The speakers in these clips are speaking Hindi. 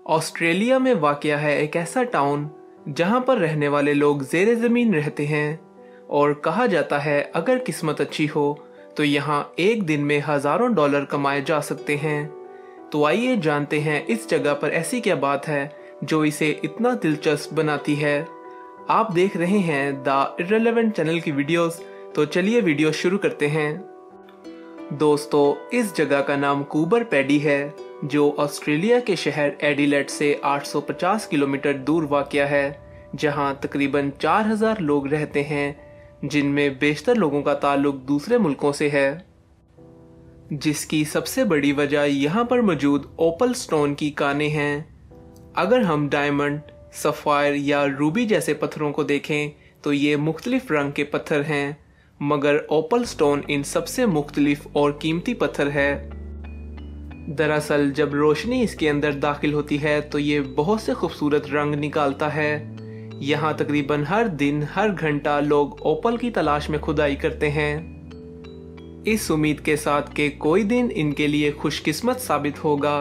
ऑस्ट्रेलिया में वाक़या है एक ऐसा टाउन जहां पर रहने वाले लोग ज़ेरे ज़मीन रहते हैं और कहा जाता है अगर किस्मत अच्छी हो तो यहां एक दिन में हज़ारों डॉलर कमाए जा सकते हैं। तो आइए जानते हैं इस जगह पर ऐसी क्या बात है जो इसे इतना दिलचस्प बनाती है। आप देख रहे हैं द इर्रेलेवेंट चैनल की वीडियोस, तो चलिए वीडियो शुरू करते हैं। दोस्तों, इस जगह का नाम कूबर पैडी है जो ऑस्ट्रेलिया के शहर एडिलेड से 850 किलोमीटर दूर वाक़या है, जहां तकरीबन 4000 लोग रहते हैं, जिनमें बेशतर लोगों का ताल्लुक दूसरे मुल्कों से है। जिसकी सबसे बड़ी वजह यहां पर मौजूद ओपल स्टोन की कानें हैं। अगर हम डायमंड, सफ़ायर या रूबी जैसे पत्थरों को देखें तो ये मुख्तलिफ रंग के पत्थर हैं, मगर ओपल स्टोन इन सबसे मुख्तलिफ और कीमती पत्थर है। दरअसल जब रोशनी इसके अंदर दाखिल होती है तो ये बहुत से खूबसूरत रंग निकालता है। यहाँ तकरीबन हर दिन हर घंटा लोग ओपल की तलाश में खुदाई करते हैं, इस उम्मीद के साथ कि कोई दिन इनके लिए खुशकिस्मत साबित होगा,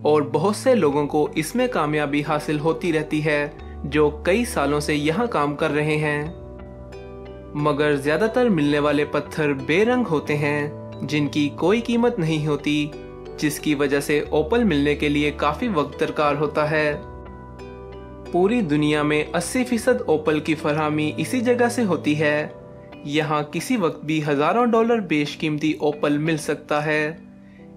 और बहुत से लोगों को इसमें कामयाबी हासिल होती रहती है जो कई सालों से यहाँ काम कर रहे हैं। मगर ज़्यादातर मिलने वाले पत्थर बेरंग होते हैं जिनकी कोई कीमत नहीं होती, जिसकी वजह से ओपल मिलने के लिए काफ़ी वक्त दरकार होता है। पूरी दुनिया में 80% ओपल की फरहमी इसी जगह से होती है। यहाँ किसी वक्त भी हज़ारों डॉलर बेशकीमती ओपल मिल सकता है।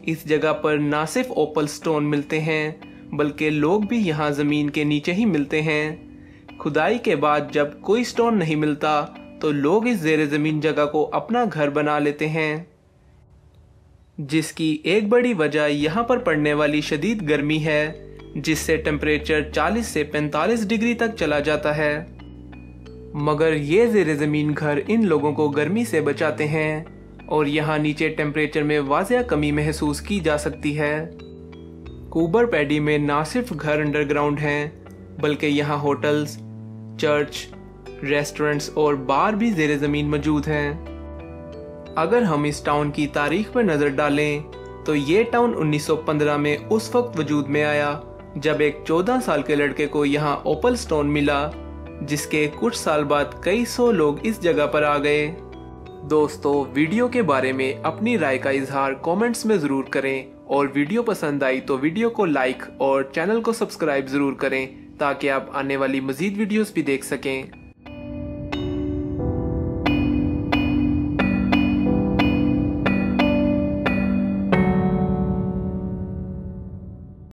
इस जगह पर ना सिर्फ ओपल स्टोन मिलते हैं बल्कि लोग भी यहाँ ज़मीन के नीचे ही मिलते हैं। खुदाई के बाद जब कोई स्टोन नहीं मिलता तो लोग इस ज़ेरे ज़मीन जगह को अपना घर बना लेते हैं, जिसकी एक बड़ी वजह यहाँ पर पड़ने वाली शदीद गर्मी है, जिससे टेम्परेचर 40 से 45 डिग्री तक चला जाता है। मगर ये ज़ेरे ज़मीन घर इन लोगों को गर्मी से बचाते हैं और यहाँ नीचे टेम्परेचर में वाज़िया कमी महसूस की जा सकती है। कूबर पैडी में ना सिर्फ घर अंडरग्राउंड हैं बल्कि यहाँ होटल्स, चर्च, रेस्टोरेंट्स और बार भी ज़ेरे ज़मीन मौजूद हैं। अगर हम इस टाउन की तारीख पर नज़र डालें तो ये टाउन 1915 में उस वक्त वजूद में आया जब एक 14 साल के लड़के को यहाँ ओपल स्टोन मिला, जिसके कुछ साल बाद कई सौ लोग इस जगह पर आ गए। दोस्तों, वीडियो के बारे में अपनी राय का इजहार कमेंट्स में ज़रूर करें, और वीडियो पसंद आई तो वीडियो को लाइक और चैनल को सब्सक्राइब ज़रूर करें ताकि आप आने वाली मज़ीद वीडियोस भी देख सकें।